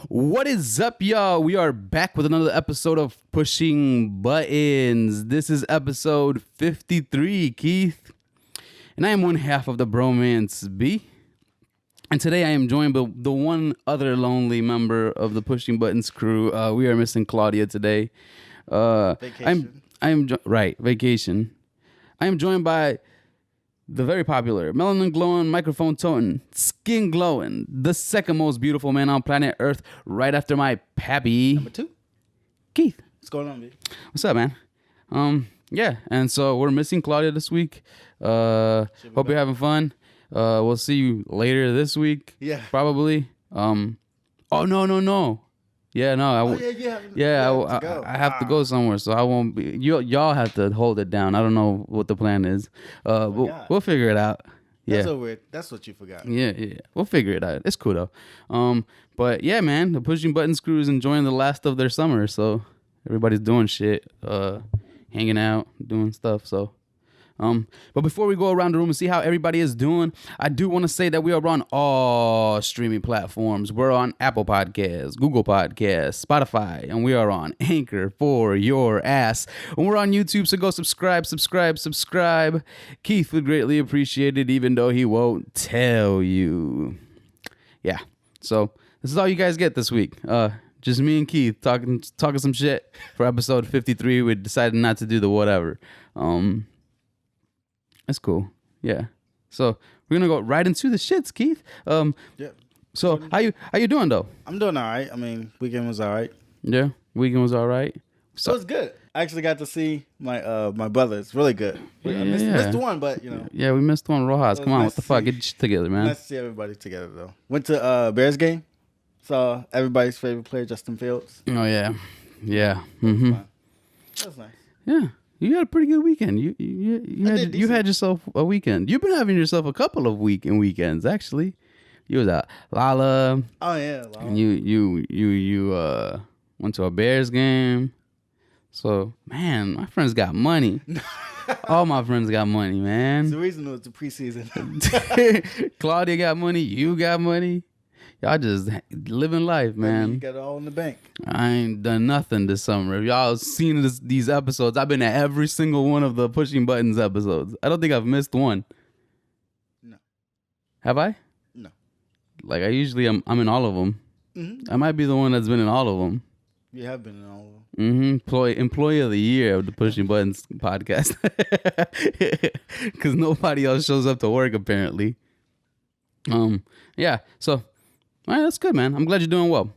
What is up, y'all? We are back with another episode of Pushing Buttons. This is episode 53, Keith. And I am one half of the Bromance B. And today I am joined by the one other lonely member of the Pushing Buttons crew. We are missing Claudia today. Vacation. Vacation. I am joined by the very popular, melanin glowing, microphone toting, skin glowing, the second most beautiful man on planet Earth, right after my pappy. Number 2. Keith. What's going on, baby? What's up, man? Yeah, and so we're missing Claudia this week. Hope you're having fun. We'll see you later this week. Yeah. Probably. No. Yeah, no. I have to go somewhere, so I won't be. Y'all have to hold it down. I don't know what the plan is. We'll figure it out. Yeah. That's so weird. That's what you forgot. Yeah. We'll figure it out. It's cool though. But yeah, man, the Pushing Buttons crew is enjoying the last of their summer, so everybody's doing shit, hanging out, doing stuff. So. But before we go around the room and see how everybody is doing, I do want to say that we are on all streaming platforms. We're on Apple Podcasts, Google Podcasts, Spotify, and we are on Anchor for your ass. And we're on YouTube, so go subscribe. Keith would greatly appreciate it, even though he won't tell you. Yeah, so this is all you guys get this week. Just me and Keith talking some shit for episode 53. We decided not to do the whatever. That's cool. Yeah. So we're gonna go right into the shits, Keith. Yeah. So how you doing though? I'm doing all right. I mean, weekend was all right. Yeah. Weekend was all right. So it's good. I actually got to see my brother. It's really good. I missed one, but you know. Yeah, we missed one. Rojas, come on, nice what the fuck? Get your shit together, man. Nice to see everybody together though. Went to Bears game. Saw everybody's favorite player, Justin Fields. Oh yeah. Yeah. Mm-hmm. That was nice. Yeah. You had a pretty good weekend. You had yourself a weekend. You've been having yourself a couple of weekends actually. You was at Lala. Oh yeah, Lala. And you went to a Bears game. So man, my friends got money. All my friends got money, man. It's the reason it was the preseason. Claudia got money. You got money. Y'all just living life, man. You got it all in the bank. I ain't done nothing this summer. If y'all seen these episodes, I've been at every single one of the Pushing Buttons episodes. I don't think I've missed one. No. Have I? No. Like I'm in all of them. Mm-hmm. I might be the one that's been in all of them. You have been in all of them. Mm-hmm. Employee of the year of the Pushing Buttons podcast. Because nobody else shows up to work apparently. Yeah. So. All right, that's good, man. I'm glad you're doing well.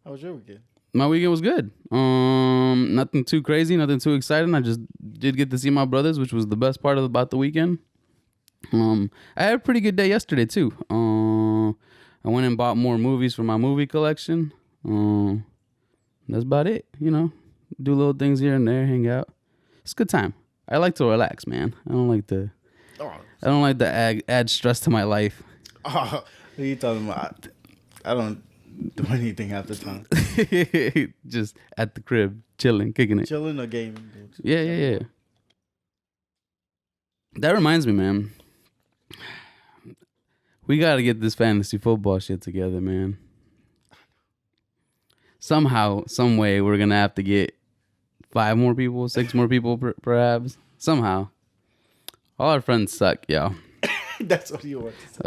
How was your weekend? My weekend was good. Nothing too crazy, nothing too exciting. I just did get to see my brothers, which was the best part about the weekend. I had a pretty good day yesterday too. I went and bought more movies for my movie collection. That's about it. You know, do little things here and there, hang out. It's a good time. I like to relax, man. I don't like to add stress to my life. Oh, what are you talking about? I don't do anything half the time. Just at the crib, chilling, kicking it. Chilling or gaming. Yeah. That reminds me, man. We got to get this fantasy football shit together, man. Somehow, some way, we're going to have to get 5 more people, 6 more people, perhaps. Somehow. All our friends suck, y'all. That's what you want to say.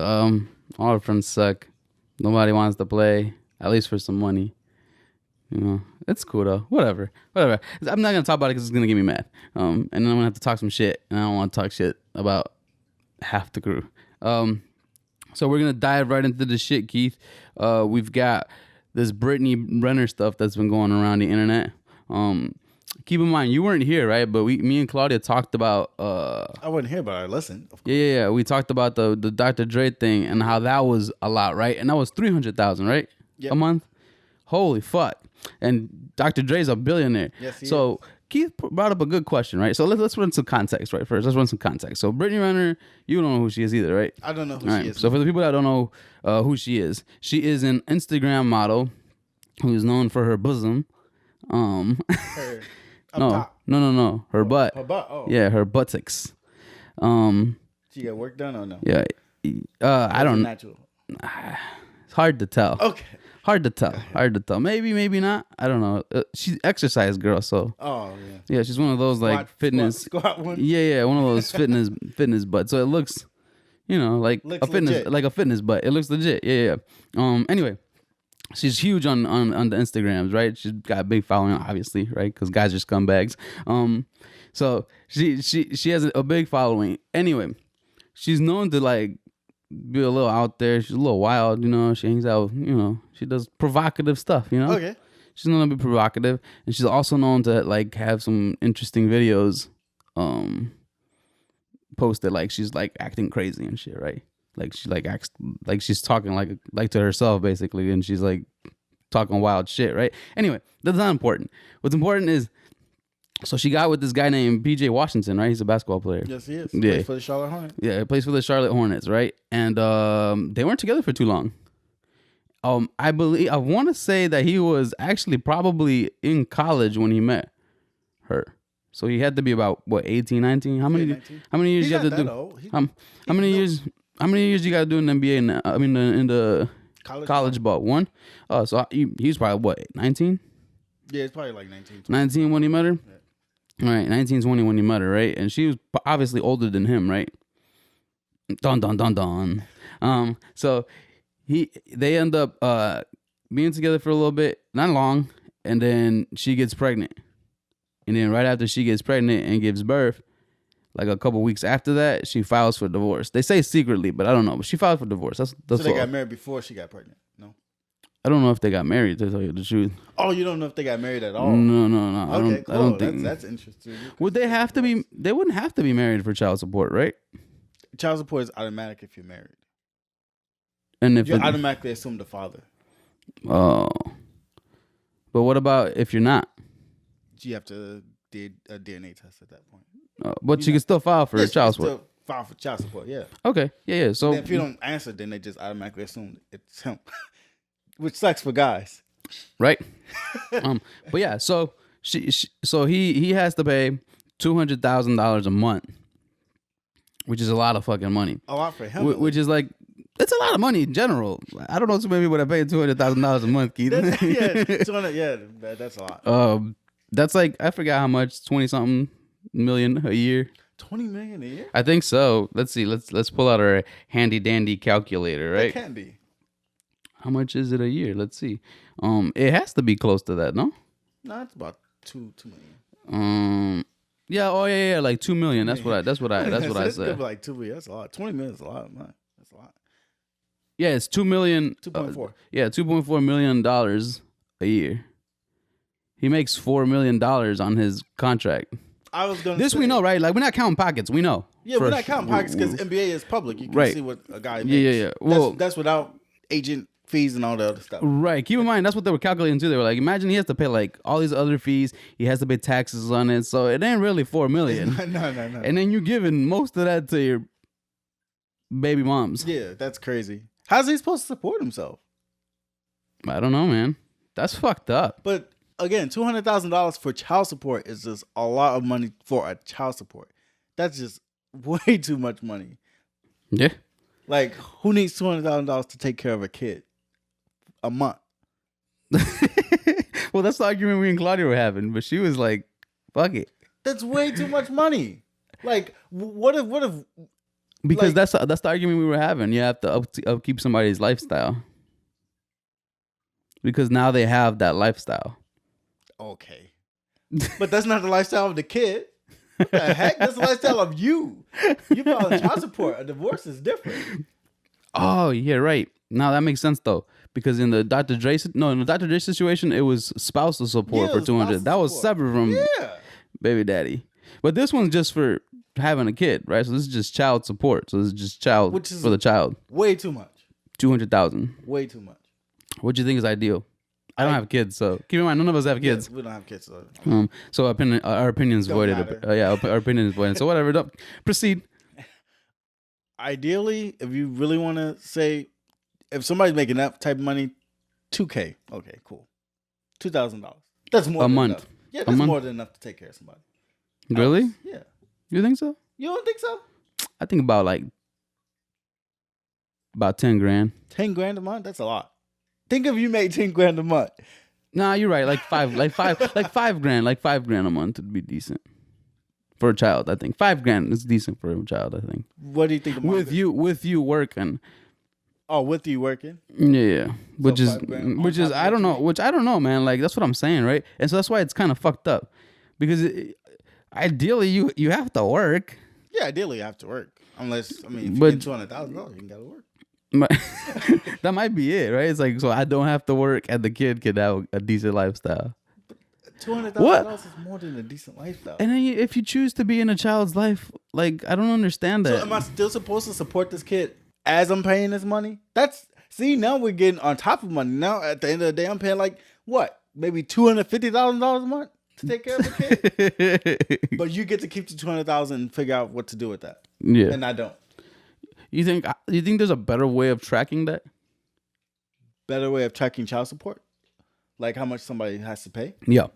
All our friends suck. Nobody wants to play, at least for some money. You know, it's cool though. Whatever. I'm not gonna talk about it because it's gonna get me mad. And then I'm gonna have to talk some shit, and I don't want to talk shit about half the crew. So we're gonna dive right into the shit, Keith. We've got this Brittney Renner stuff that's been going around the internet. keep in mind you weren't here, right? But me and Claudia talked about. I wasn't here, but I listened. Of course. Yeah. We talked about the Dr. Dre thing and how that was a lot, right? And that was 300,000, right? Yep. A month. Holy fuck! And Dr. Dre's a billionaire. Yes, he so Keith brought up a good question, right? So let's run some context, right? First, let's run some context. So Brittney Renner, you don't know who she is either, right? I don't know who All she is. So for the people that don't know who she is an Instagram model who is known for her bosom. Her top. No. Her butt. Her butt. Oh. Yeah, her buttocks. She got work done or no? Yeah. I don't. Natural. It's hard to tell. Okay. Hard to tell. Maybe not. I don't know. She's exercise girl, so. Oh yeah. Yeah, she's one of those like fitness. Squat one. Yeah, one of those fitness butts. So it looks, like a fitness legit. like a fitness butt. It looks legit. Yeah. Anyway, she's huge on the Instagrams, right? She's got a big following, obviously, right? Because guys are scumbags. So she has a big following. Anyway, she's known to like be a little out there. She's a little wild, She hangs out, she does provocative stuff, Okay. She's known to be provocative, and she's also known to like have some interesting videos posted. Like she's like acting crazy and shit, right? Like she like acts like she's talking like to herself basically, and she's like talking wild shit, right? Anyway, that's not important. What's important is, so she got with this guy named PJ Washington, right? He's a basketball player. Yes, he is. Yeah. Plays for the Charlotte Hornets. Yeah, he plays for the Charlotte Hornets, right? And they weren't together for too long. I want to say that he was actually probably in college when he met her. So he had to be about 18, 19? How many 19. how many years He's you have not to that do? old. How many years you got to do in the NBA now? I mean in the college ball? One? Oh, so he's probably 19? Yeah, it's probably like 19. 19 when he met her? Yeah. All right, 19, 20 when he met her, right? And she was obviously older than him, right? Dun dun dun dun. So they end up being together for a little bit, not long, and then she gets pregnant. And then right after she gets pregnant and gives birth, like a couple weeks after that, she files for divorce. They say secretly, but I don't know. But she filed for divorce. That's so they got married before she got pregnant? No? I don't know if they got married, to tell you the truth. Oh, you don't know if they got married at all? No. Okay, cool. I don't think that's interesting. Would they have to be? They wouldn't have to be married for child support, right? Child support is automatic if you're married. And if you automatically assume the father. Oh. But what about if you're not? You have to do a DNA test at that point. But you can still file for child support. Still file for child support, yeah. Okay, yeah. So if you don't answer, then they just automatically assume it's him, which sucks for guys, right? But yeah, so he has to pay $200,000 a month, which is a lot of fucking money. A lot for him, which is like. It's a lot of money in general. I don't know too many people that pay $200,000 a month, Keith. That's a lot. That's like, I forgot how much, 20-something million a year. 20 million a year? I think so. Let's see. Let's pull out our handy dandy calculator, right? It can be. How much is it a year? Let's see. It has to be close to that, no? No, it's about 2 million. Yeah. Oh yeah. Like 2 million. That's what I said. Like 2 million. That's a lot. 20 million is a lot, man. That's a lot. Yeah, it's 2 million. 2.4. Yeah, $2.4 million a year. He makes $4 million on his contract. I was gonna. We know, right? Like we're not counting pockets. We know. Yeah, we're not counting pockets because NBA is public. You can see what a guy makes. Yeah. Well, that's without agent fees and all the other stuff. Right. Keep in mind that's what they were calculating too. They were like, imagine he has to pay like all these other fees. He has to pay taxes on it, so it ain't really $4 million. No. And then you're giving most of that to your baby moms. Yeah, that's crazy. How's he supposed to support himself? I don't know, man. That's fucked up. But again, $200,000 for child support is just a lot of money for a child support. That's just way too much money. Yeah. Like, who needs $200,000 to take care of a kid a month? Well, that's the argument me and Claudia were having, but she was like, "Fuck it." That's way too much money. Like, what if? Because that's the argument we were having. You have to upkeep somebody's lifestyle. Because now they have that lifestyle. Okay. But that's not the lifestyle of the kid. What the heck? That's the lifestyle of you. You file child support. A divorce is different. Oh, yeah, right. Now that makes sense though. because in the Dr. Dre situation, it was spousal support for 200. That was separate from baby daddy. But this one's just for having a kid, right? So this is just child support. So this is just child for the child. Way too much. 200,000. Way too much. What do you think is ideal? I don't have kids, so keep in mind, none of us have kids. Yeah, we don't have kids. So our opinion's voided. Our opinion is voided. So whatever. Don't proceed. Ideally, if you really want to say, if somebody's making that type of money, $2,000. Okay, cool. $2,000. That's more a than month. Enough. Yeah, that's more than enough to take care of somebody. Really? Yeah. You think so? You don't think so? I think about 10 grand. 10 grand a month? That's a lot. Think if you made 10 grand a month. Nah, you're right. Like 5 grand. Like 5 grand a month would be decent for a child. I think 5 grand is decent for a child. I think. What do you think? With you working. Oh, with you working? Yeah. Which is I don't know, man. Like that's what I'm saying, right? And so that's why it's kind of fucked up, because ideally you have to work. Yeah, ideally you have to work, unless if you get $200,000, you gotta work. That might be it, right? It's like, so I don't have to work and the kid can have a decent lifestyle. $200,000 is more than a decent lifestyle. And then if you choose to be in a child's life, like, I don't understand that. So am I still supposed to support this kid as I'm paying this money? Now we're getting on top of money. Now at the end of the day, I'm paying maybe $250,000 a month to take care of a kid. But you get to keep the $200,000 and figure out what to do with that. Yeah, and I don't. You think there's a better way of tracking that? Better way of tracking child support? Like how much somebody has to pay? Yeah.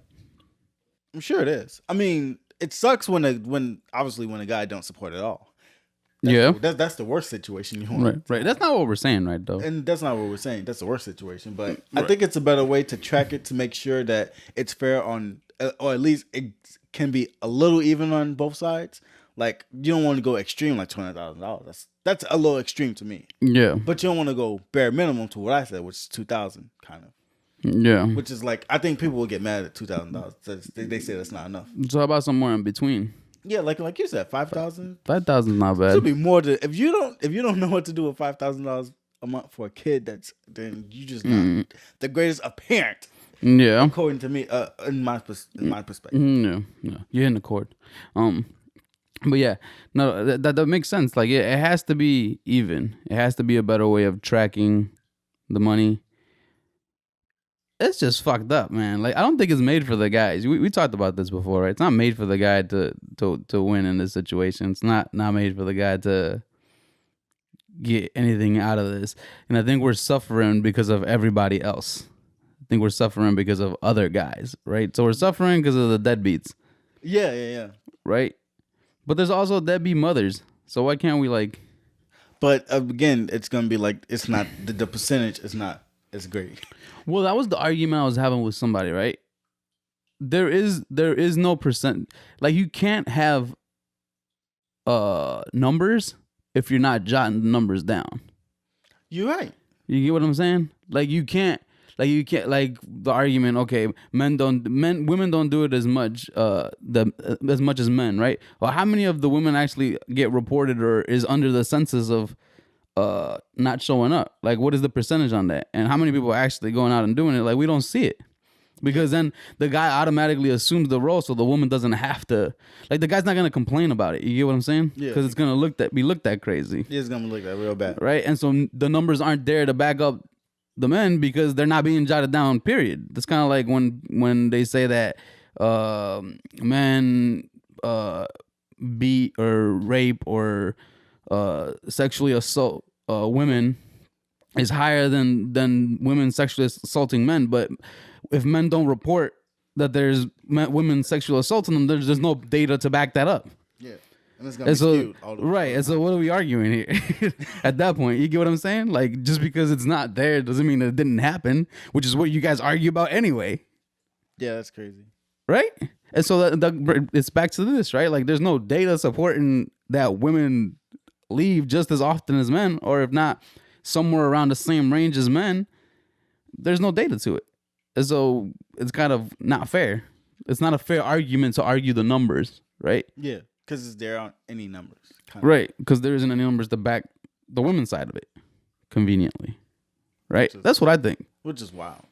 I'm sure it is. I mean, it sucks when a guy don't support at all. That's the worst situation you want. Right. That's not what we're saying, right, though. And that's not what we're saying. That's the worst situation. But I think it's a better way to track it to make sure that it's fair on, or at least it can be a little even on both sides. Like, you don't want to go extreme like $200,000. That's a little extreme to me. Yeah. But you don't want to go bare minimum to what I said, which is $2,000 kind of. Yeah. Which is like, I think people will get mad at $2,000. They say that's not enough. So how about somewhere in between? Yeah, like you said, $5,000. $5,000 is not bad. It should be more than if you don't know what to do with $5,000 a month for a kid. Then you just not the greatest of parent. Yeah. According to me, in my perspective. No, you're in the court. But yeah, no, that makes sense. Like it has to be even. It has to be a better way of tracking the money. It's just fucked up, man. Like I don't think it's made for the guys. We talked about this before, right? It's not made for the guy to win in this situation. It's not made for the guy to get anything out of this. And I think we're suffering because of everybody else. I think we're suffering because of other guys, right? So we're suffering because of the deadbeats. Yeah. Right? But there's also deadbeat mothers. So why can't we But again, it's gonna be like it's not the percentage is not as great. Well, that was the argument I was having with somebody, right? There is no percent. Like you can't have numbers if you're not jotting the numbers down. You're right. You get what I'm saying? Like you can't like the argument, okay, women don't do it as much as much as men, right? Well, how many of the women actually get reported or is under the census of not showing up? Like what is the percentage on that? And how many people are actually going out and doing it? Like we don't see it. Because then the guy automatically assumes the role, so the woman doesn't have to. Like the guy's not gonna complain about it. You get what I'm saying? Yeah. Because it's gonna be looked at crazy. It's gonna look that real bad, right? And so the numbers aren't there to back up the men because they're not being jotted down. Period. That's kind of like when they say that men beat or rape or sexually assault women is higher than women sexually assaulting men, but if men don't report that there's women sexual assaulting them, there's no data to back that up. Yeah, and it's gonna be skewed all the time. Right. And so what are we arguing here? At that point, you get what I'm saying? Like just because it's not there doesn't mean that it didn't happen, which is what you guys argue about anyway. Yeah, that's crazy. Right? And so it's back to this, right? Like there's no data supporting that women leave just as often as men, or if not somewhere around the same range as men. There's no data to it. And so it's kind of not fair. It's not a fair argument to argue the numbers, right? Yeah, because there aren't any numbers. Right, because there isn't any numbers to back the women's side of it, conveniently, right? That's what I think. Which is wild.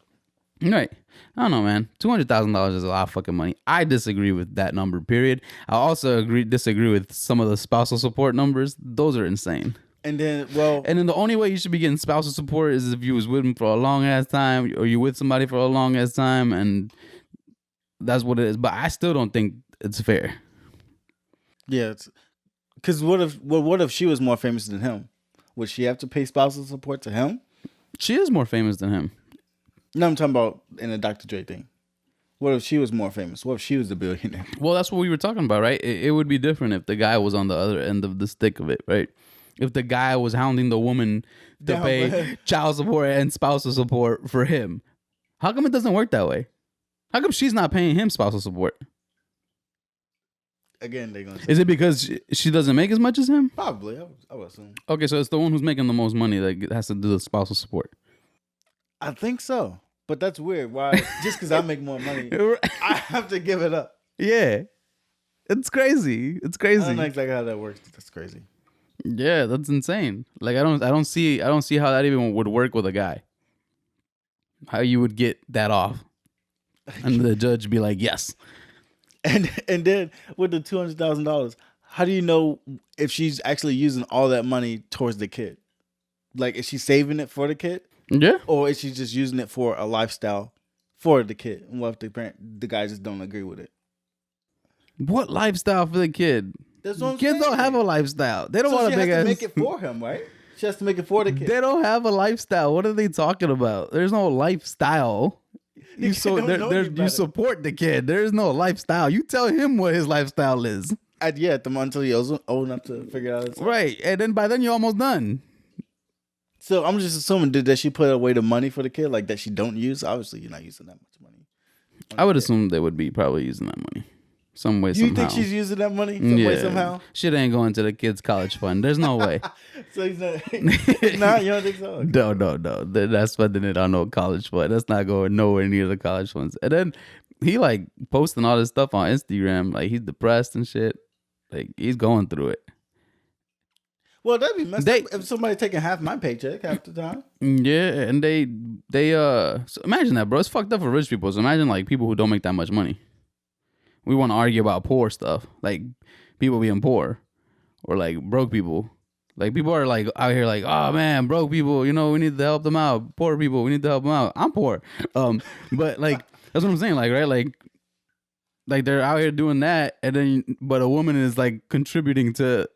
Right. I don't know, man. $200,000 is a lot of fucking money. I disagree with that number, period. I also disagree with some of the spousal support numbers. Those are insane. And then the only way you should be getting spousal support is if you was with them for a long ass time, or you with somebody for a long ass time, and that's what it is. But I still don't think it's fair. Yeah, because what if she was more famous than him? Would she have to pay spousal support to him? She is more famous than him. No, I'm talking about in the Dr. Dre thing. What if she was more famous? What if she was the billionaire? Well, that's what we were talking about, right? It would be different if the guy was on the other end of the stick of it, right? If the guy was hounding the woman to pay child support and spousal support for him. How come it doesn't work that way? How come she's not paying him spousal support? Again, they're gonna say, is it because she doesn't make as much as him? Probably, I would assume. Okay, so it's the one who's making the most money that has to do the spousal support. I think so, but that's weird. Why? Just because I make more money, I have to give it up. Yeah, it's crazy. It's crazy. I don't know exactly how that works. That's crazy. Yeah, that's insane. Like I don't see how that even would work with a guy. How you would get that off, and the judge be like, yes. And then with the $200,000, how do you know if she's actually using all that money towards the kid? Like, is she saving it for the kid? Yeah. Or is she just using it for a lifestyle for the kid? And what if the guy just don't agree with it? What lifestyle for the kid? That's what I'm Kids saying. don't have a lifestyle. They don't want a big ass. She has to make it for him, right? She has to make it for the kid. They don't have a lifestyle. What are they talking about? There's no lifestyle. You support the kid. There is no lifestyle. You tell him what his lifestyle is. Until he's old enough to figure it out. Right, and then by then you're almost done. So I'm just assuming that she put away the money for the kid, like that she don't use. Obviously, you're not using that much money. I would assume they would be probably using that money some way. You think she's using that money some way somehow? Shit ain't going to the kid's college fund. There's no way. So he's not. Nah, you don't think so? Okay. No. That's spending it on no college fund. That's not going nowhere near the college funds. And then he like posting all this stuff on Instagram, like he's depressed and shit. Like he's going through it. Well, that'd be messed up if somebody taking half my paycheck half the time. Yeah, and they so imagine that, bro. It's fucked up for rich people. So imagine like people who don't make that much money. We want to argue about poor stuff, like people being poor, or like broke people. Like people are like out here like, oh man, broke people, we need to help them out. Poor people, we need to help them out. I'm poor, but like that's what I'm saying, like right, like they're out here doing that, and then but a woman is like contributing to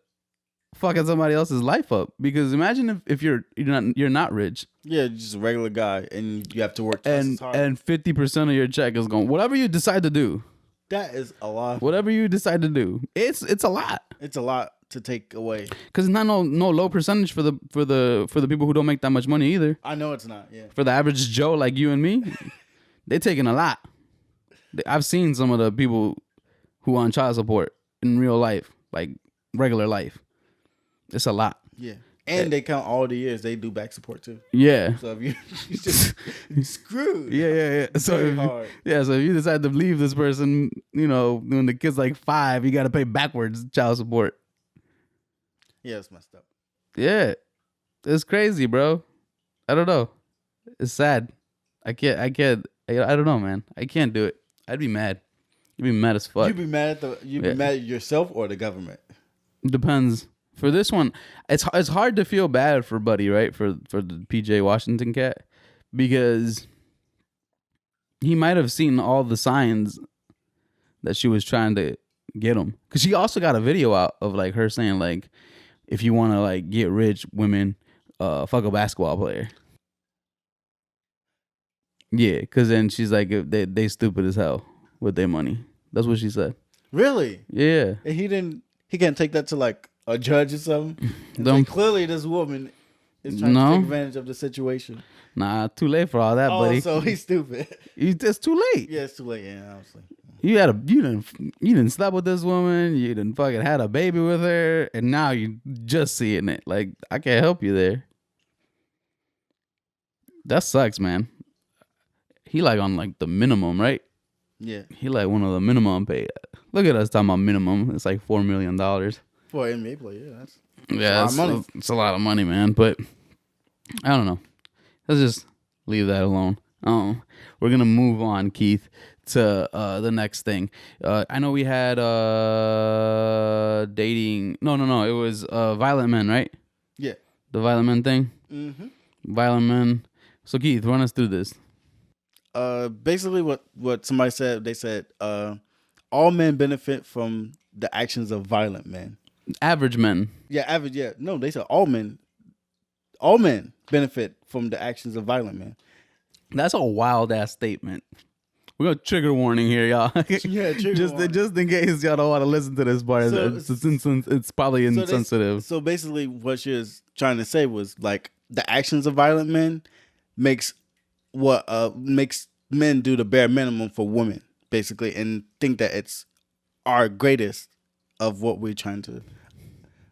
fucking somebody else's life up. Because imagine if you're not rich. Yeah, you're just a regular guy, and you have to work twice as hard. And 50% of your check is going. Whatever you decide to do. That is a lot. Whatever you decide to do, it's a lot. It's a lot to take away. Because it's not no low percentage for the people who don't make that much money either. I know it's not. Yeah. For the average Joe like you and me, they're taking a lot. I've seen some of the people who are on child support in real life, like regular life. It's a lot. Yeah. And they count all the years they do back support too. Yeah. So if you just screwed. Yeah. So if you decide to leave this person, when the kid's like 5, you got to pay backwards child support. Yeah, it's messed up. Yeah, it's crazy, bro. I don't know. It's sad. I can't. I don't know, man. I can't do it. I'd be mad. You'd be mad as fuck. You'd be mad at yourself or the government. Depends. For this one, it's hard to feel bad for Buddy, right? For the PJ Washington cat, because he might have seen all the signs that she was trying to get him. Because she also got a video out of like her saying like, if you want to like get rich, women, fuck a basketball player. Yeah, because then she's like, they stupid as hell with their money. That's what she said. Really? Yeah. And he can't take that to like a judge or something. Like, clearly, this woman is trying to take advantage of the situation. Nah, too late for all that, buddy. So he's stupid. It's too late. Yeah, it's too late. Yeah, obviously. You didn't slept with this woman. You didn't fucking had a baby with her, and now you just seeing it. Like I can't help you there. That sucks, man. He like on like the minimum, right? Yeah. He like one of the minimum paid. Look at us talking about minimum. It's like $4 million. For an NBA player, yeah, that's a lot of money. It's a lot of money, man. But I don't know. Let's just leave that alone. We're gonna move on, Keith, to the next thing. I know we had dating. No. It was violent men, right? Yeah. The violent men thing. Mm-hmm. Violent men. So Keith, run us through this. Basically, what somebody said, they said, all men benefit from the actions of violent men. Average men. Yeah, average. Yeah, no, they said all men. All men benefit from the actions of violent men. That's a wild ass statement. We're gonna trigger warning here, y'all. Yeah, trigger warning. Just in case y'all don't want to listen to this part. So- It's probably insensitive. So basically, what she was trying to say was like the actions of violent men makes men do the bare minimum for women, basically, and think that it's our greatest of what we're trying to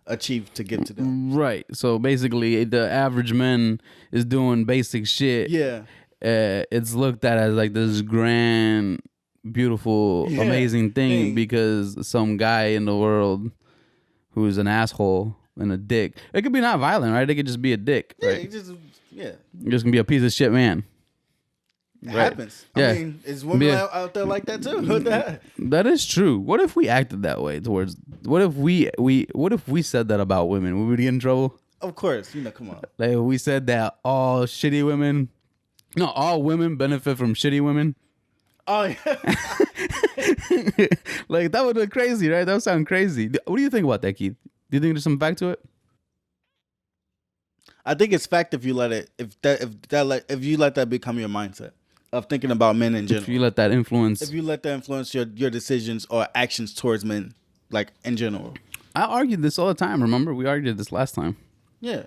achieve to get to them. Right. So basically, the average man is doing basic shit. Yeah. It's looked at as like this grand, beautiful, amazing thing because some guy in the world who's an asshole and a dick. It could be not violent, right? It could just be a dick, right? Just Just gonna be a piece of shit man. It happens. Yeah. I mean, is women out there like that too? What the heck? That is true. What if we acted that way towards? What if we said that about women? Would we get in trouble? Of course, come on. Like if we said that all women benefit from shitty women. Oh yeah. Like that would be crazy, right? That would sound crazy. What do you think about that, Keith? Do you think there's some fact to it? I think it's fact if you let that become your mindset of thinking about men in general. If you let that influence. If you let that influence your decisions or actions towards men, like in general. I argued this all the time. Remember, we argued this last time. Yeah,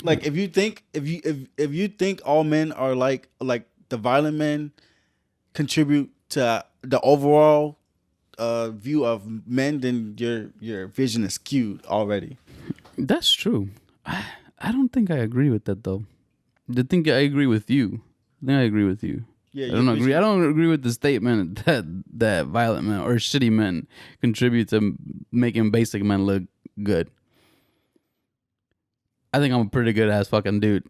like if you think all men are like the violent men contribute to the overall view of men, then your vision is skewed already. That's true. I don't think I agree with that though. I think I agree with you. I think I agree with you. Yeah, I don't agree. I don't agree with the statement that violent men or shitty men contribute to making basic men look good. I think I'm a pretty good ass fucking dude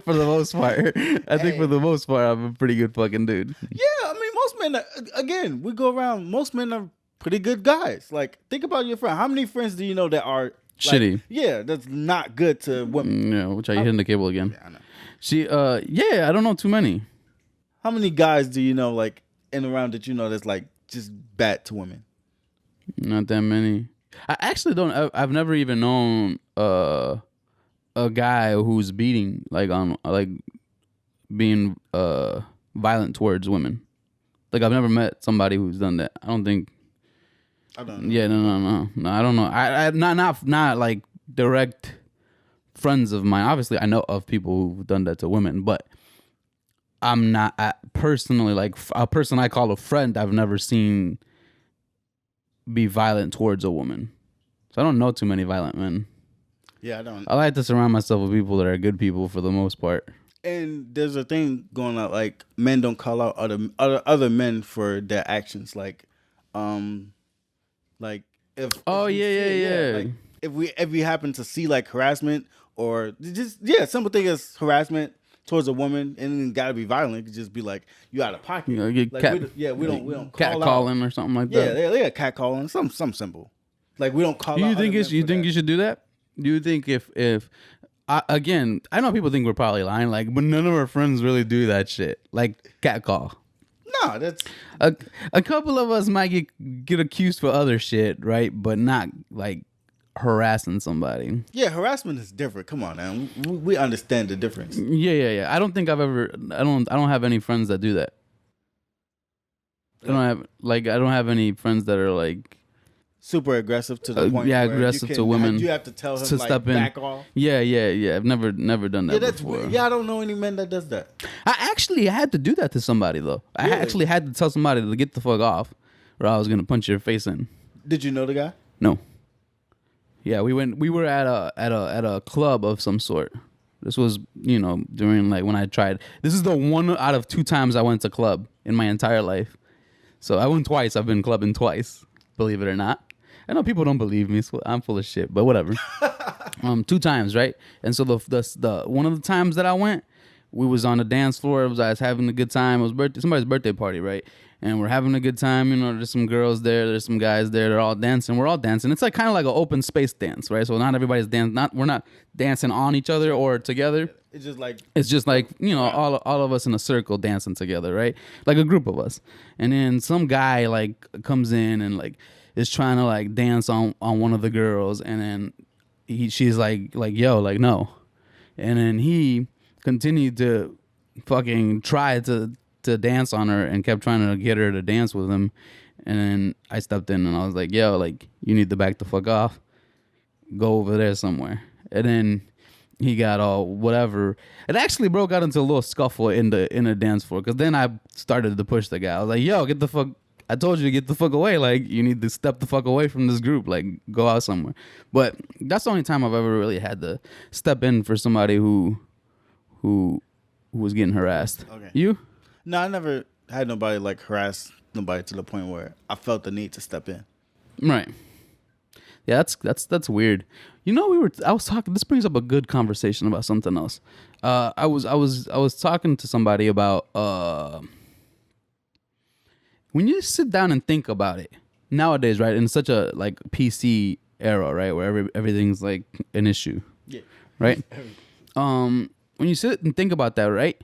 for the most part. I think for the most part, I'm a pretty good fucking dude. Yeah, I mean, most men, again, we go around, most men are pretty good guys. Like, think about your friend. How many friends do you know that are shitty? Yeah, that's not good to women. Yeah, which are you hitting the cable again? Yeah, I know. Yeah, I don't know too many. How many guys do you know, like, in around that you know that's, like, just bad to women? Not that many. I actually don't. I've never even known a guy who's being violent towards women. Like I've never met somebody who's done that. I don't think. I don't know. Yeah, no. I don't know. I not like direct friends of mine. Obviously, I know of people who've done that to women, but I'm not personally like a person I call a friend. I've never seen be violent towards a woman, so I don't know too many violent men. Yeah, I don't. I like to surround myself with people that are good people for the most part. And there's a thing going on, like men don't call out other men for their actions, like if yeah. Like if we happen to see like harassment or just simple thing is harassment towards a woman, and it gotta be violent. It could just be like you out of pocket. Get like, cat, we don't cat call calling out. or something like that. Yeah, cat calling, some simple. Like we don't call. Do you out think other you men for think that. you should do that? Do you think if again, I know people think we're probably lying, like, but none of our friends really do that shit, like cat call. No, that's A couple of us might get accused for other shit, right? But not like harassing somebody. yeah. Harassment is different. Come on, man. We understand the difference. Yeah. I don't think I've ever. I don't have any friends that do that. I don't have any friends that are like super aggressive to the point. Yeah, where aggressive to women. You have to tell him to like, step in. back off. Yeah. I've never done that Yeah, that's before. weird. Yeah, I don't know any men that does that. I actually had to do that to somebody though. I Really? actually had to tell somebody to get the fuck off, or I was gonna punch your face in. Did you know the guy? No. Yeah, we were at a club of some sort. This was, during like when I tried. This is the one out of 2 times I went to club in my entire life. So I went twice. I've been clubbing twice, believe it or not. I know people don't believe me, so I'm full of shit, but whatever. 2 times, right? And so the one of the times that I went, we was on the dance floor. I was having a good time. It was somebody's birthday party, right? And we're having a good time. You know, there's some girls there. There's some guys there. They're all dancing. We're all dancing. It's like kind of like an open space dance, right? So not everybody's dancing. We're not dancing on each other or together. It's just like you know, all of us in a circle dancing together, right? Like a group of us. And then some guy like comes in and like is trying to like dance on one of the girls, and then she's like yo, like no. And then he continued to fucking try to dance on her and kept trying to get her to dance with him. And then I stepped in and I was like, yo, like, you need to back the fuck off. Go over there somewhere. And then he got all whatever. It actually broke out into a little scuffle in the dance floor, because then I started to push the guy. I was like, yo, get the fuck. I told you to get the fuck away. Like, you need to step the fuck away from this group. Like, go out somewhere. But that's the only time I've ever really had to step in for somebody who was getting harassed. Okay. You? No, I never had nobody like harass nobody to the point where I felt the need to step in. Right. Yeah, that's weird. You know, I was talking. This brings up a good conversation about something else. I was talking to somebody about when you sit down and think about it nowadays, right? In such a like PC era, right, where everything's like an issue. Yeah. Right. When you sit and think about that, right?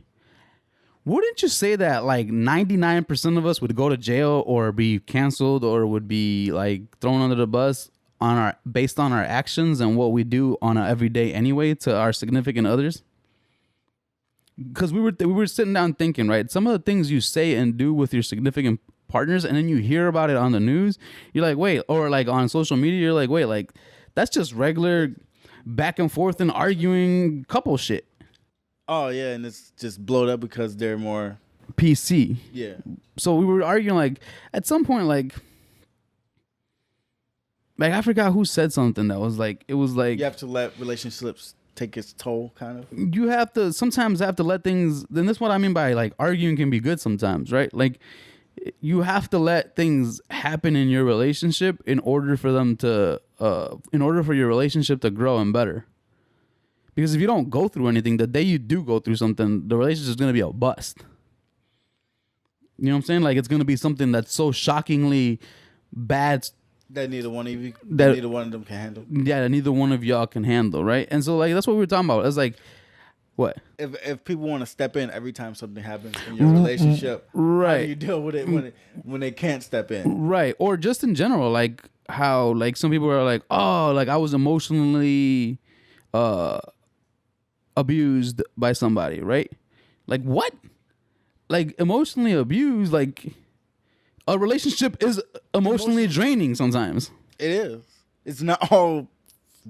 Wouldn't you say that like 99% of us would go to jail or be canceled or would be like thrown under the bus based on our actions and what we do on an everyday anyway to our significant others? Because we were sitting down thinking, right? Some of the things you say and do with your significant partners, and then you hear about it on the news, you're like, wait, or like on social media, you're like, wait, like that's just regular back and forth and arguing couple shit. Oh, yeah, and it's just blowed up because they're more PC. Yeah. So we were arguing, like, at some point, like I forgot who said something that was like, it was like... You have to let relationships take its toll, kind of? You have to, sometimes have to let things... Then that's what I mean by, like, arguing can be good sometimes, right? Like, you have to let things happen in your relationship in order for them to... in order for your relationship to grow and better. Because if you don't go through anything, the day you do go through something, the relationship is going to be a bust. You know what I'm saying? Like, it's going to be something that's so shockingly bad that neither one of them can handle. Yeah, that neither one of y'all can handle, right? And so, like, that's what we were talking about. It's like, what? If people want to step in every time something happens in your relationship, right? How do you deal with it when they can't step in? Right. Or just in general, like how like some people are like, oh, like I was emotionally abused by somebody, right? Like what? Like emotionally abused, like a relationship is emotionally draining sometimes. It is. It's not all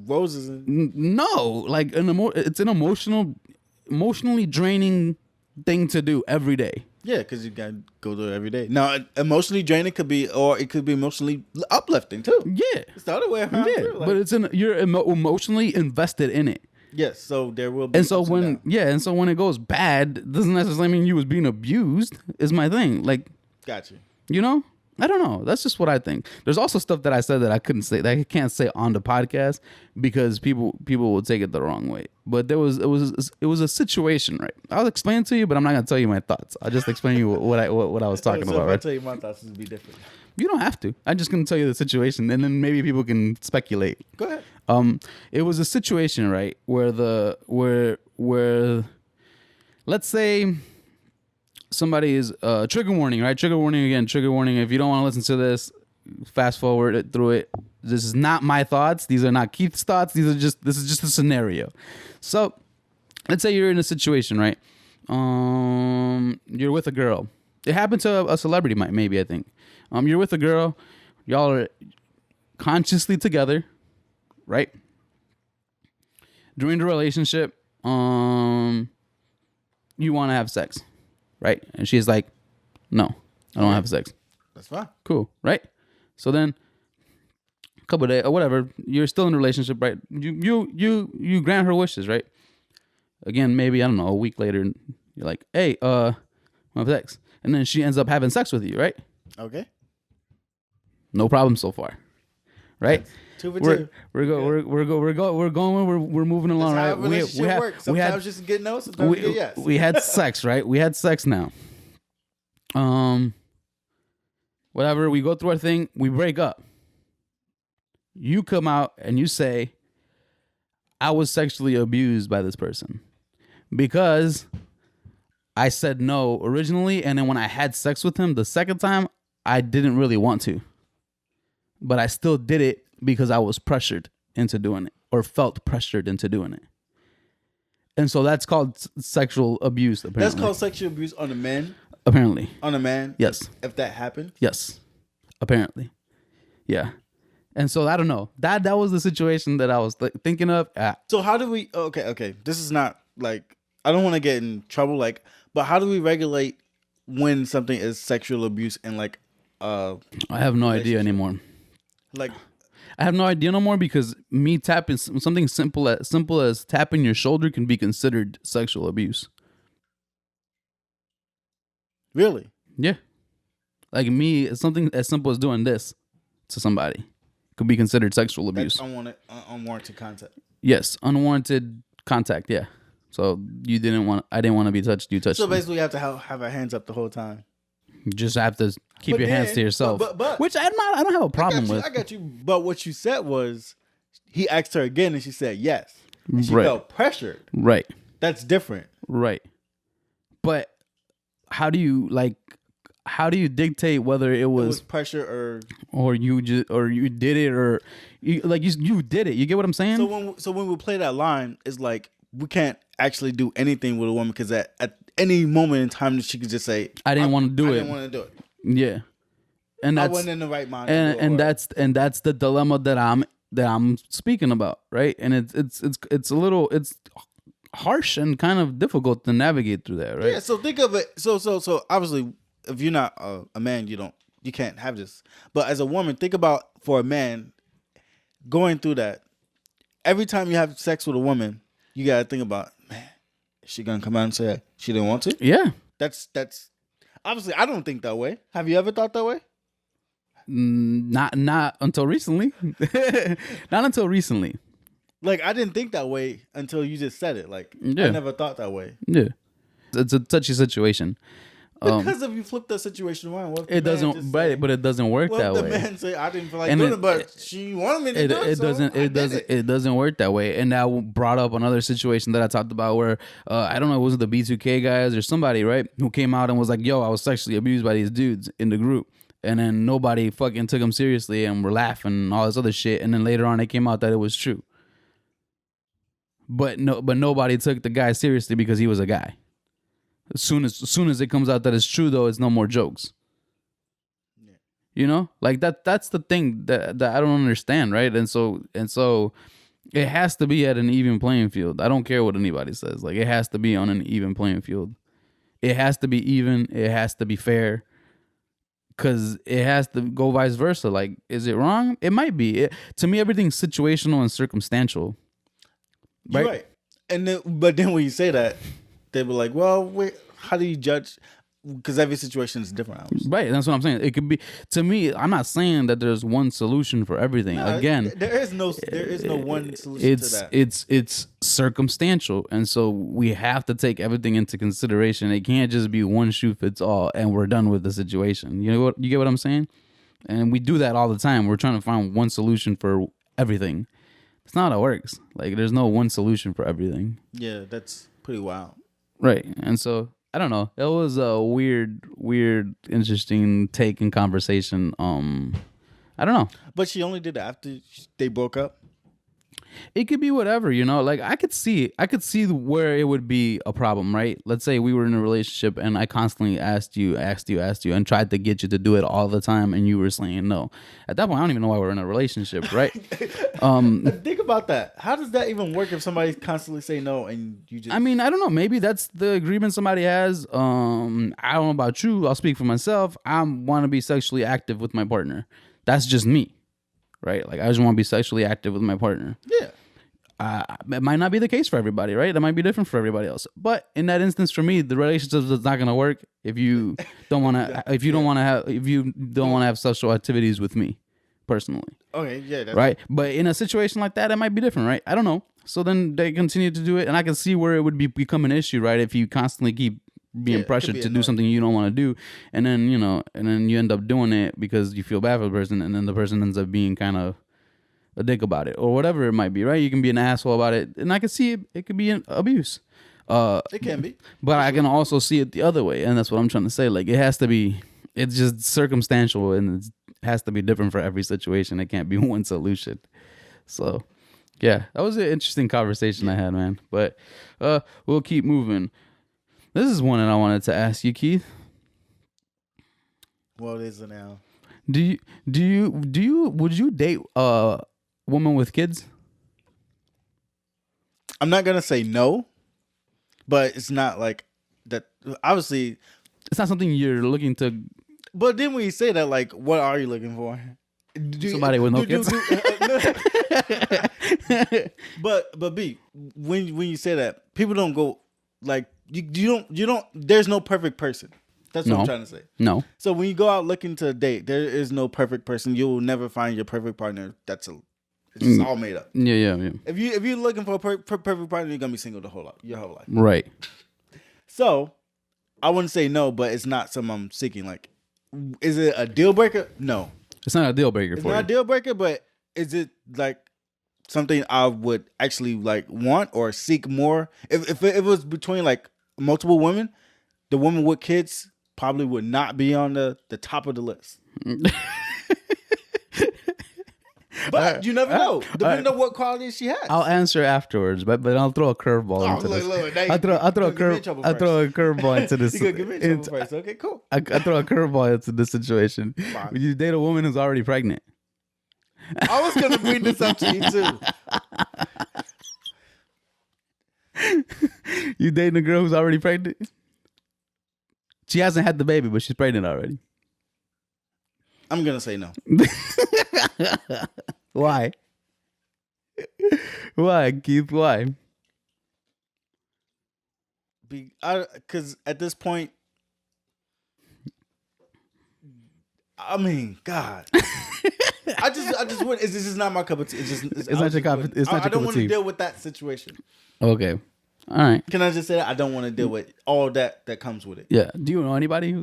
roses. No, like it's an emotionally draining thing to do every day. Yeah, because you gotta go through it every day. Now, emotionally draining could be, or it could be emotionally uplifting too. Yeah, it's the other way around. Yeah, too, like, but you're emotionally invested in it. Yes, so there will be. And so when it goes bad, doesn't necessarily mean you was being abused. Is my thing. Like, gotcha. You know, I don't know. That's just what I think. There's also stuff that I said that I couldn't say, that I can't say on the podcast because people will take it the wrong way. But it was a situation, right? I'll explain it to you, but I'm not gonna tell you my thoughts. I'll just explain to you what I was talking about. If right? I tell you my thoughts, it'll be different. You don't have to. I'm just gonna tell you the situation, and then maybe people can speculate. Go ahead. It was a situation, right, where let's say somebody is trigger warning, right? Trigger warning again. Trigger warning. If you don't want to listen to this, fast forward it through it. This is not my thoughts. These are not Keith's thoughts. This is just a scenario. So let's say you're in a situation, right? You're with a girl. It happened to a celebrity, maybe I think. You're with a girl. Y'all are consciously together, right? During the relationship, you want to have sex, right? And she's like, no, I don't have sex. That's fine. Cool, right? So then a couple of days or whatever, you're still in a relationship, right? You grant her wishes, right? Again, maybe, I don't know, a week later, you're like, hey, I have sex. And then she ends up having sex with you, right? Okay. No problem so far, right? Two for We're two. we're moving along, That's right? how a relationship works. Sometimes just get no, sometimes get yes. we had sex, right? We had sex now. Whatever, we go through our thing, we break up. You come out and you say, I was sexually abused by this person because I said no originally, and then when I had sex with him the second time, I didn't really want to. But I still did it because I was pressured into doing it or felt pressured into doing it. And so that's called sexual abuse, apparently. That's called sexual abuse on a man? Apparently. On a man? Yes. If that happened? Yes. Apparently. Yeah. And so I don't know. That was the situation that I was thinking of. So how do we... Okay. This is not like... I don't want to get in trouble, like... But how do we regulate when something is sexual abuse and like... I have no idea anymore. Like... I have no idea no more because me tapping something simple as tapping your shoulder can be considered sexual abuse. Really? Yeah. Like me, something as simple as doing this to somebody could be considered sexual abuse. That's unwarranted contact. Yes, unwarranted contact. Yeah. So I didn't want to be touched. You touched. So me. basically, you have to have our hands up the whole time. You just have to keep your hands to yourself. But which I don't have a problem with. I got you. But what you said was, he asked her again, and she said yes. And she Right. felt pressured. Right. That's different. Right. But how do you dictate whether it was pressure or you did it or you did it? You get what I'm saying? So when we play that line, it's like we can't actually do anything with a woman because at any moment in time she could just say, I didn't want to do it. I didn't want to do it. Yeah. And that's, I wasn't in the right mind. And that's the dilemma that I'm speaking about, right? And it's a little harsh and kind of difficult to navigate through that, right? Yeah, so think of it. So obviously, if you're not a man, you can't have this. But as a woman, think about for a man going through that. Every time you have sex with a woman, you gotta think about, man, is she gonna come out and say she didn't want to? Yeah. That's obviously I don't think that way. Have you ever thought that way? Not until recently. Not until recently. Like I didn't think that way until you just said it. Like I never thought that way. Yeah. It's a touchy situation. Because if you flip that situation around, what if it doesn't. But it doesn't work that way. The man say, "I didn't feel like doing it, but she wanted me to do it." It doesn't work that way. And that brought up another situation that I talked about where I don't know, was it the B2K guys or somebody, right, who came out and was like, "Yo, I was sexually abused by these dudes in the group," and then nobody fucking took him seriously and were laughing and all this other shit. And then later on, it came out that it was true. But nobody took the guy seriously because he was a guy. As soon as it comes out that it's true, though, it's no more jokes. Yeah. You know, like that's the thing that I don't understand, right? And so it has to be at an even playing field. I don't care what anybody says. Like it has to be on an even playing field. It has to be even. It has to be fair. Because it has to go vice versa. Like, is it wrong? It might be. To me, everything's situational and circumstantial. Right. You're right. And but then when you say that, they were like, well, wait, how do you judge? Because every situation is different. Right. That's what I'm saying. It could be, to me, I'm not saying that there's one solution for everything. No, Again, there is no one solution to that. It's circumstantial. And so we have to take everything into consideration. It can't just be one shoe fits all and we're done with the situation. You get what I'm saying? And we do that all the time. We're trying to find one solution for everything. It's not how it works. Like, there's no one solution for everything. Yeah, that's pretty wild. Right. And so, I don't know. It was a weird, interesting take and conversation. I don't know. But she only did it after they broke up? It could be whatever, you know. Like I could see where it would be a problem, right? Let's say we were in a relationship and I constantly asked you, and tried to get you to do it all the time, and you were saying no. At that point, I don't even know why we're in a relationship, right? Think about that. How does that even work if somebody's constantly saying no and you just? I mean, I don't know. Maybe that's the agreement somebody has. I don't know about you. I'll speak for myself. I want to be sexually active with my partner. That's just me. Right? Like, I just want to be sexually active with my partner. Yeah. It might not be the case for everybody, right? That might be different for everybody else. But in that instance, for me, the relationship is not going to work if you don't want to have sexual activities with me. personally. Okay, yeah, that's Right? But in a situation like that, it might be different, right? I don't know. So then they continue to do it, and I can see where it would become an issue, right? If you constantly keep being Yeah, it could pressured be to do annoying. something you don't want to do, and then you end up doing it because you feel bad for the person, and then the person ends up being kind of a dick about it or whatever it might be, right? You can be an asshole about it, and I can see it could be an abuse. It can be. But I can also see it the other way, and that's what I'm trying to say. Like, it's just circumstantial, and it has to be different for every situation. It can't be one solution. So, yeah, that was an interesting conversation I had, man. But we'll keep moving. This is one that I wanted to ask you, Keith. What is it now? Would you date a woman with kids? I'm not gonna say no, but it's not like that. Obviously, It's not something you're looking to. but then when you say that, like, what are you looking for? Somebody with no kids. But B, when you say that, people don't go like you don't. There's no perfect person. That's what I'm trying to say. No. So when you go out looking to date, there is no perfect person. You will never find your perfect partner. It's just all made up. Yeah. If you're looking for a perfect partner, you're gonna be single your whole life. Right. So I wouldn't say no, but it's not something I'm seeking. Like, is it a deal breaker? No, It's not a deal breaker it's for not you. a deal breaker. But is it like something I would actually like want or seek more? If it was between like multiple women, the woman with kids probably would not be on the top of the list. But you never know, depending on what qualities she has. I'll answer afterwards, but I'll throw a curveball into this. I'll throw a curveball into this. You gonna give me trouble first? Okay, cool. I throw a curveball into this situation. Fine. Would you date a woman who's already pregnant? I was gonna bring this up to you too. You dating a girl who's already pregnant? She hasn't had the baby, but she's pregnant already. I'm gonna say no. Why? Why, Keith? Why? Because at this point, I mean, God, I just wouldn't. This is not my cup of tea. It's not your cup. It's not your I cup don't of want to tea. deal with that situation. Okay. All right. Can I just say that I don't want to deal with all that comes with it? Yeah. Do you know anybody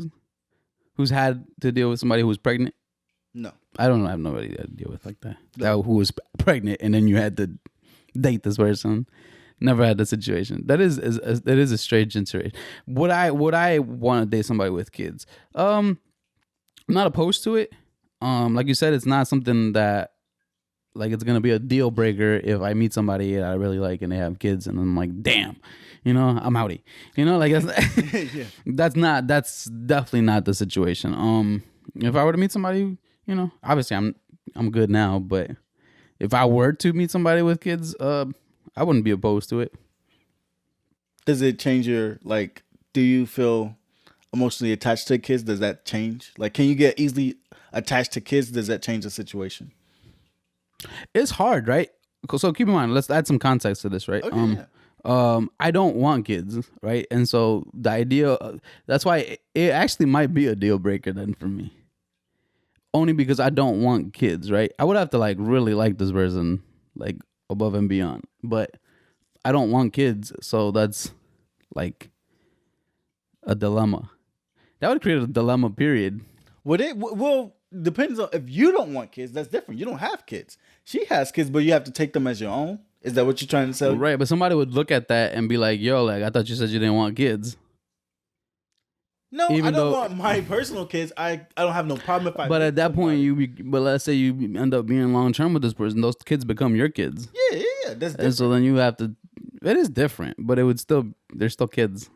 who's had to deal with somebody who was pregnant? No. I don't know. I have nobody to deal with like that. Who was pregnant and then you had to date this person. Never had the situation. That is a strange situation. Would I want to date somebody with kids? I'm not opposed to it. Like you said, it's not something that like it's gonna be a deal breaker if I meet somebody that I really like and they have kids and I'm like, damn, I'm outie. Like that's Yeah. that's definitely not the situation. If I were to meet somebody, obviously I'm good now, but if I were to meet somebody with kids, I wouldn't be opposed to it. Does it change your do you feel emotionally attached to kids? Does that change? Like, can you get easily attached to kids? Does that change the situation? It's hard, right? So keep in mind, let's add some context to this, right? Okay, yeah. I don't want kids, right? And so the idea, that's why it actually might be a deal breaker then for me. Only because I don't want kids, right? I would have to really like this person, above and beyond. But I don't want kids, so that's a dilemma. That would create a dilemma, period. Well, depends on if you don't want kids. That's different. You don't have kids. She has kids, but you have to take them as your own. Is that what you're trying to say? Right, but somebody would look at that and be like, "Yo, I thought you said you didn't want kids." No, I don't want my personal kids. I don't have no problem if I. But at that point, but let's say you end up being long term with this person, those kids become your kids. Yeah, that's different. And so then you have to. It is different, but they're still kids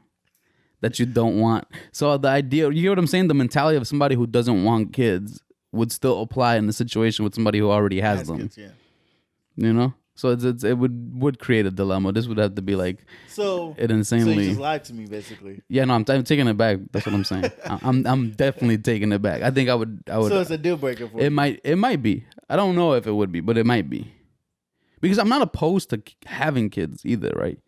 that you don't want. So the idea, you hear what I'm saying? The mentality of somebody who doesn't want kids would still apply in the situation with somebody who already has them. Kids, yeah. So it would create a dilemma. This would have to be it insanely. So you just lied to me, basically. Yeah, no, I'm taking it back. That's what I'm saying. I'm definitely taking it back. I think I would. So it's a deal breaker for you. It might be. I don't know if it would be, but it might be. Because I'm not opposed to having kids either, right?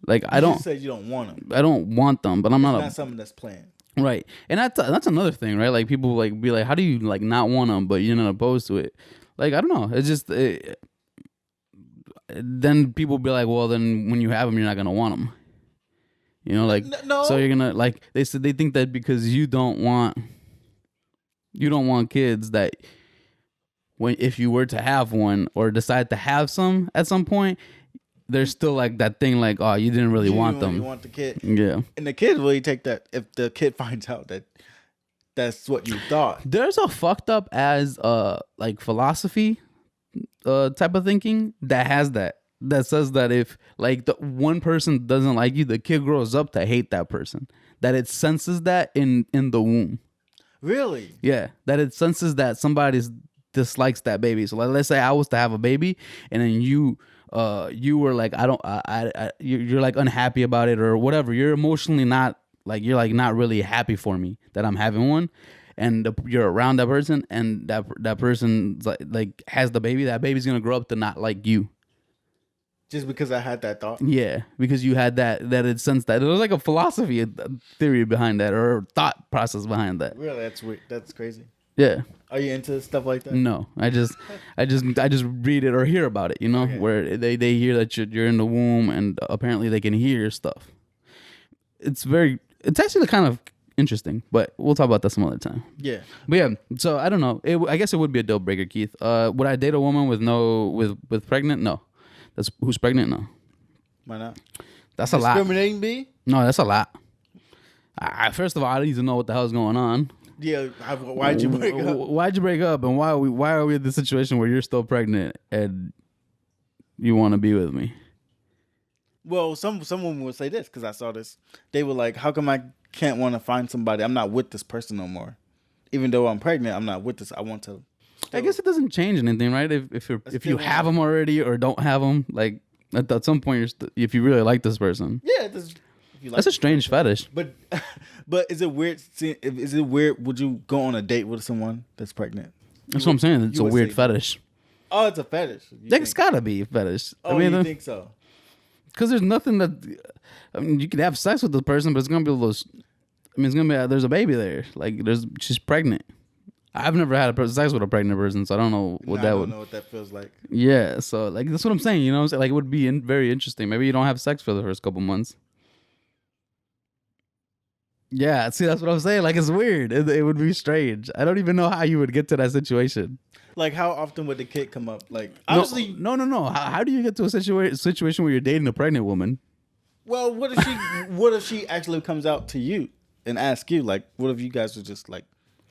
I don't. You said you don't want them. I don't want them, but I'm not. Not something that's planned. Right, and that's another thing, right? Like people like be like, how do you like not want them, but you're not opposed to it? Like I don't know. It's just then people be like, well, then when you have them, you're not gonna want them. You know, like so No. you're gonna like they said they think that because you don't want kids that when if you were to have one or decide to have some at some point, there's still like that thing like, oh, you didn't really want them. You want the kid. Yeah. And the kid really take that if the kid finds out that that's what you thought. There's a fucked up as like philosophy type of thinking that has that says that if like the one person doesn't like you, the kid grows up to hate that person. That it senses that in the womb. Really? Yeah, that it senses that somebody dislikes that baby. So like, let's say I was to have a baby, and then you were like, I don't, you're like unhappy about it or whatever. You're emotionally not like you're like not really happy for me that I'm having one, and you're around that person, and that person like has the baby. That baby's gonna grow up to not like you. Just because I had that thought? Yeah, because you had that it sensed that. There was like a philosophy theory behind that or thought process behind that. Really? That's weird. That's crazy. Yeah. Are you into stuff like that? No, I just read it or hear about it, you know, Okay. where they hear that you're in the womb and apparently they can hear stuff. It's actually kind of interesting, but we'll talk about that some other time. Yeah. But yeah, so I don't know. I guess it would be a deal breaker, Keith. Would I date a woman with pregnant? No. That's who's pregnant? No. Why not? That's a lot. Discriminating B? No, that's a lot. First of all, I need to know what the hell's going on. Yeah. Why'd you break up? Why'd you break up, and why are we in the situation where you're still pregnant and you want to be with me? Well, some women would say this because I saw this. They were like, "How come I can't want to find somebody? I'm not with this person no more. Even though I'm pregnant, I'm not with this. I want to." I guess it doesn't change anything, right? If you have them already or don't have them, like at some point, if you really like this person, Yeah, that's a strange fetish. But is it weird? Is it weird? Would you go on a date with someone that's pregnant? That's what I'm saying. It's a weird fetish. Oh, it's a fetish. It's gotta be a fetish. Oh, you think so? Because there's nothing that. I mean, you could have sex with the person, but it's gonna be a little. I mean, it's gonna be there's a baby there. Like she's pregnant. I've never had sex with a pregnant person, so I don't know what that would. I don't know what that feels like. Yeah, so like that's what I'm saying. You know, what I'm saying? Like it would be very interesting. Maybe you don't have sex for the first couple months. Yeah, see, that's what I'm saying. Like it's weird. It would be strange. I don't even know how you would get to that situation. Like how often would the kid come up? Like obviously, no. How do you get to a situation where you're dating a pregnant woman? Well, what if she actually comes out to you and asks you? Like, what if you guys were just like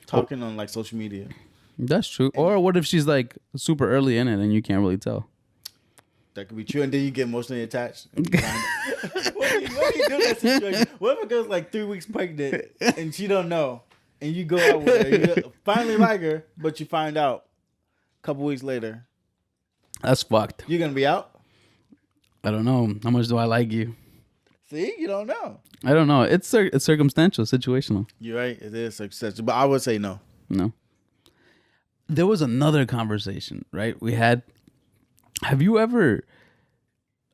talking on like social media? That's true. Or what if she's like super early in it and you can't really tell? That could be true, and then you get emotionally attached. What do you do in that situation? What if a girl's like 3 weeks pregnant and she don't know, and you go out with her, you finally like her, but you find out a couple weeks later? That's fucked. You're gonna be out? I don't know. How much do I like you? See, you don't know. I don't know. It's circumstantial, situational. You're right. It is circumstantial, but I would say no. No. There was another conversation, right? We had. Have you ever?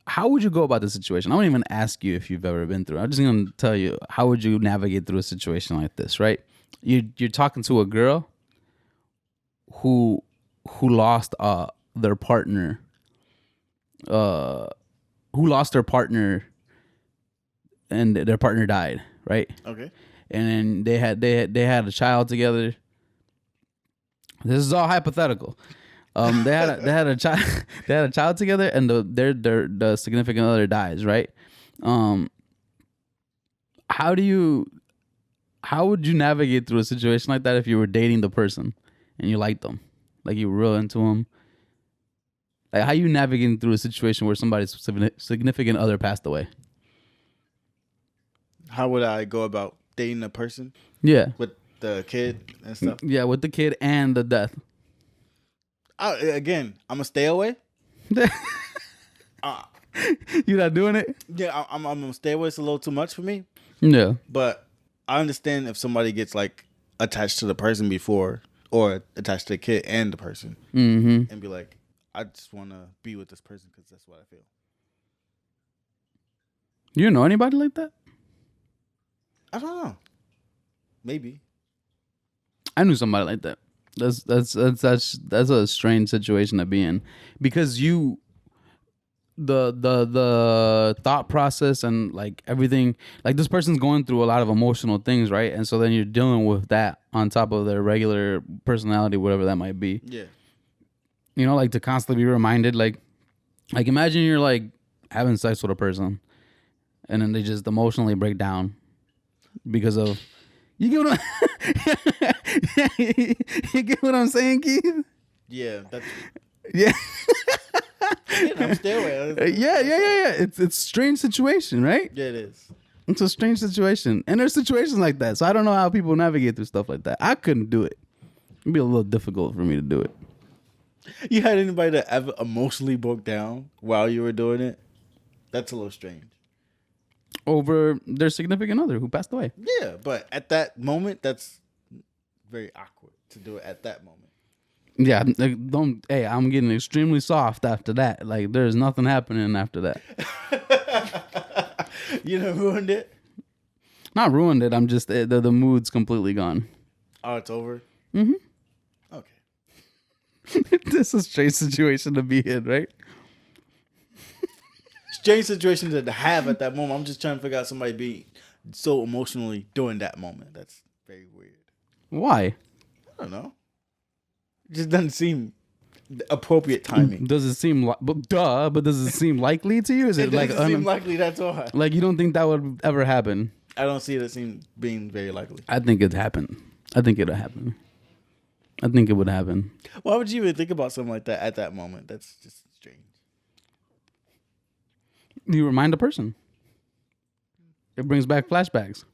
How would you go about the situation? I won't even ask you if you've ever been through. I'm just gonna tell you how would you navigate through a situation like this, right? You're talking to a girl who lost their partner, who lost their partner, and their partner died, right? Okay. And then they had a child together. This is all hypothetical. They had a child together, and the significant other dies, right? How would you navigate through a situation like that if you were dating the person and you liked them, like you were real into them? Like how you navigating through a situation where somebody's significant other passed away? How would I go about dating a person? Yeah, with the kid and stuff. Yeah, with the kid and the death. Again, I'm gonna stay away. You're not doing it? Yeah, I'm gonna stay away. It's a little too much for me. Yeah, but I understand if somebody gets like attached to the person before, or attached to the kid and the person, and be like, I just want to be with this person because that's what I feel. You know anybody like that? I don't know. Maybe. I knew somebody like that. That's a strange situation to be in, because the thought process and like everything, like this person's going through a lot of emotional things, right? And so then you're dealing with that on top of their regular personality, whatever that might be. Yeah. You know, like to constantly be reminded, like imagine you're like having sex with a person and then they just emotionally break down because of, you get what you get what I'm saying, Keith? Yeah. That's. Yeah. I'm still with. Yeah. It's a strange situation, right? Yeah, it is. It's a strange situation. And there's situations like that. So I don't know how people navigate through stuff like that. I couldn't do it. It'd be a little difficult for me to do it. You had anybody that ever emotionally broke down while you were doing it? That's a little strange. Over their significant other who passed away. Yeah, but at that moment, that's very awkward to do it at that moment. Yeah, like, don't. Hey, I'm getting extremely soft after that. Like, there's nothing happening after that. You done ruined it? Not ruined it. I'm just the mood's completely gone. Oh, it's over? Mm-hmm. Okay. This is a strange situation to be in, right? Strange situation to have at that moment. I'm just trying to figure out somebody being so emotionally during that moment. That's very weird. Why? I don't know. It just doesn't seem the appropriate timing. Does it seem but does it seem likely to you? Is it, like doesn't seem likely? That's why. Like you don't think that would ever happen? I don't see it as being very likely. I think it happened. I think it'll happen. I think it would happen. Why would you even think about something like that at that moment? That's just strange. You remind a person. It brings back flashbacks.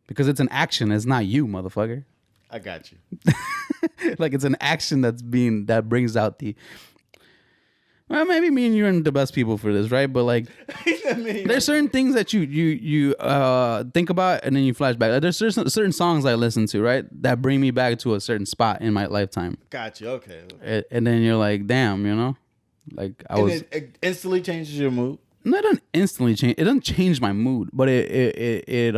Because it's an action. It's not you, motherfucker. I got you. Like it's an action that brings out the. Well, maybe me and you aren't the best people for this, right? But like, there's certain things that you think about and then you flash back. Like, there's certain songs I listen to, right, that bring me back to a certain spot in my lifetime. Got you. Okay. And then you're like, damn, you know, like it instantly changes your mood. No, it doesn't instantly change. It doesn't change my mood, but it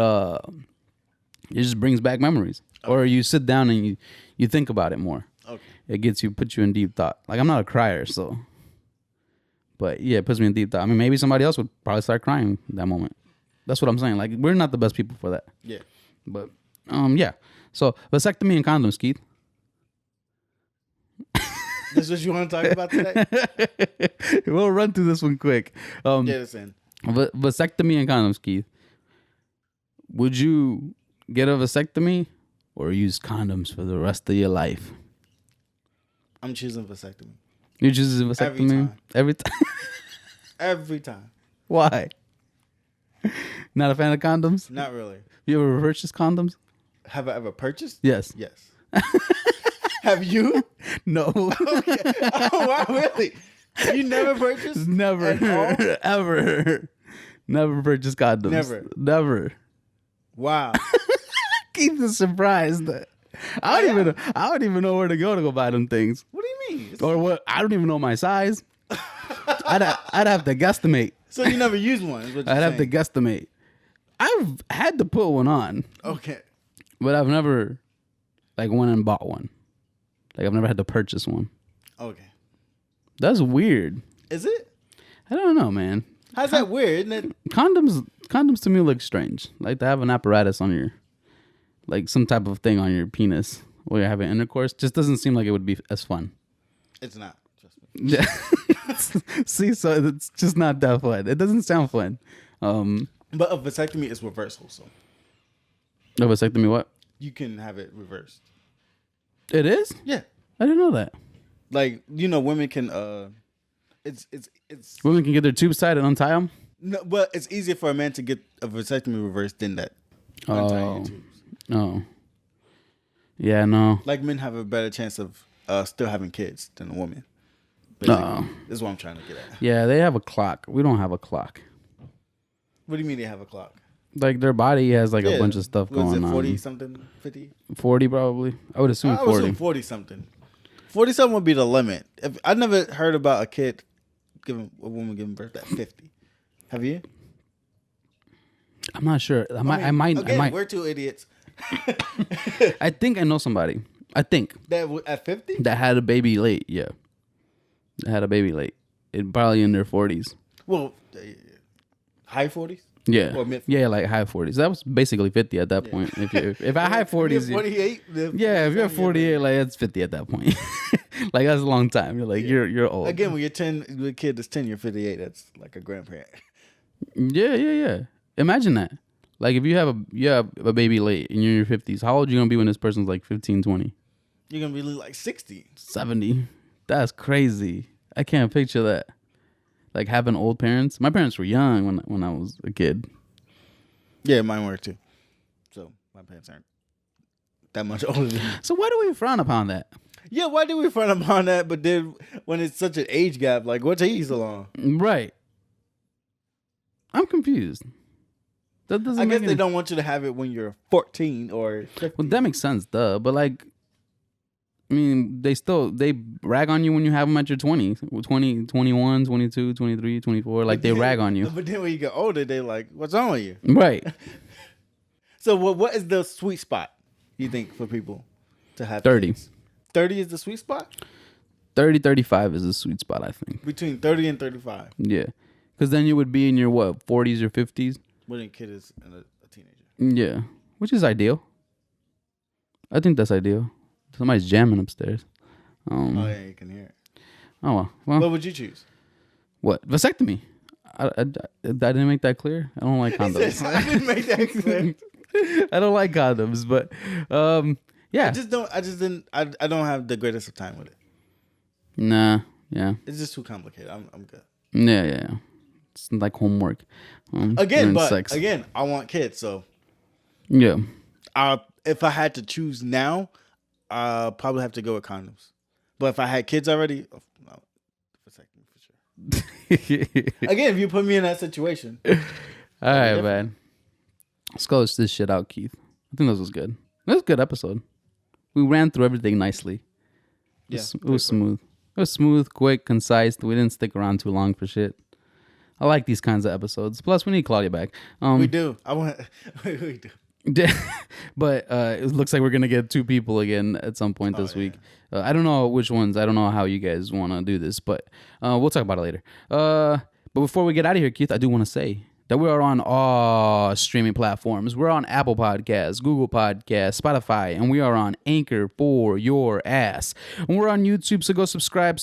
just brings back memories. Okay. Or you sit down and you think about it more. Okay. It puts you in deep thought. Like I'm not a crier, so. But yeah, it puts me in deep thought. I mean, maybe somebody else would probably start crying at that moment. That's what I'm saying. Like we're not the best people for that. Yeah. But yeah. So vasectomy and condoms, Keith. This is what you want to talk about today? We'll run through this one quick. Get us in. Vasectomy and condoms, Keith. Would you get a vasectomy or use condoms for the rest of your life? I'm choosing vasectomy. You're choosing vasectomy? Every time? Every time. Why? Not a fan of condoms? Not really. You ever purchased condoms? Have I ever purchased? Yes. Yes. Have you? No. Okay. Oh, wow, really? You never purchased? Never. Ever. Never purchased condoms. Never. Wow. Keith is surprised. I don't even know where to go buy them things. What do you mean? Or what? I don't even know my size. I'd have to guesstimate. So you never used one? Is what you're I'd have to saying. guesstimate. I've had to put one on. Okay. But I've never like went and bought one. Like I've never had to purchase one. Okay. That's weird. Is it? I don't know, man. How's that weird? Isn't it? Condoms to me look strange. Like to have an apparatus on your, like some type of thing on your penis while you're having intercourse, just doesn't seem like it would be as fun. It's not. Trust me. Yeah. See, so it's just not that fun. It doesn't sound fun. But a vasectomy is reversal, so. A vasectomy, what? You can have it reversed. It is? Yeah. I didn't know that. Like, women can it's women can get their tubes tied and untie them? No, but it's easier for a man to get a vasectomy reversed than that. Untying your tubes. Oh. Yeah, no. Like men have a better chance of still having kids than a woman. No. This is what I'm trying to get at. Yeah, they have a clock. We don't have a clock. What do you mean they have a clock? Like their body has like a bunch of stuff going on. 40 something? 50? 40 probably. I would assume 40. I would assume 40 something. 40 something would be the limit. I never heard about a woman giving birth at 50. Have you? I'm not sure. I might. We're two idiots. I think I know somebody. I think That at 50? that had a baby late. Yeah, that had a baby late. It probably in their 40s. Well, high 40s? Yeah, Or mid-40s? yeah, like high 40s. That was basically 50 at that point. If I high 40s, 48? yeah, if you're 48, like it's 50 at that point. Like that's a long time. You're like you're old. Again, when you're 10, the kid is 10, you're 58. That's like a grandparent. Yeah. Imagine that. Like if you have a baby late and you're in your 50s, how old are you gonna be when this person's like 15, 20? You're gonna be like 60. 70. That's crazy. I can't picture that. Like having old parents. My parents were young when I was a kid. Yeah, mine were too. So my parents aren't that much older than me. So why do we frown upon that? Yeah, why do we frown upon that? But then when it's such an age gap, like what's taking so long? Right. I'm confused. That doesn't. I guess make they don't want you to have it when you're 14 or 15. Well, that makes sense, duh. But like, I mean, they rag on you when you have them at your 20s, 20, 21, 22, 23, 24. Like they rag on you. But then when you get older, they're like, "What's wrong with you?" Right. So what is the sweet spot you think for people to have 30. kids? 30 is the sweet spot? 30, 35 is a sweet spot, I think. Between 30 and 35. Yeah. Because then you would be in your, 40s or 50s? When a kid is a teenager. Yeah. Which is ideal. I think that's ideal. Somebody's jamming upstairs. Oh, yeah, you can hear it. Oh, well. What would you choose? What? Vasectomy. I didn't make that clear. I don't like condoms. I didn't make that clear. I don't like condoms, but yeah. I don't have the greatest of time with it. Nah. Yeah. It's just too complicated. I'm good. Yeah. It's like homework. Again, but sex. again, I want kids, so Yeah. if I had to choose now, I'll probably have to go with condoms. But if I had kids already, no, vasectomy for sure. Again, if you put me in that situation. All right, man. Let's go this shit out, Keith. I think this was good. It was a good episode. We ran through everything nicely. It was smooth. It was smooth, quick, concise. We didn't stick around too long for shit. I like these kinds of episodes. Plus, we need Claudia back. We do. We do. But it looks like we're gonna get 2 people again at some point this week. I don't know which ones. I don't know how you guys want to do this, but we'll talk about it later. But before we get out of here, Keith, I do want to say that we are on all streaming platforms. We're on Apple Podcasts, Google Podcasts, Spotify, and we are on Anchor for your ass. And we're on YouTube, so go subscribe.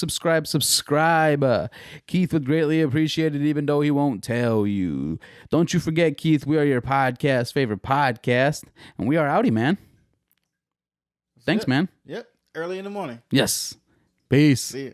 Keith would greatly appreciate it, even though he won't tell you. Don't you forget, Keith, we are your podcast favorite podcast, and we are outie, man. Thanks, man. Yep. Early in the morning. Yes. Peace. See you.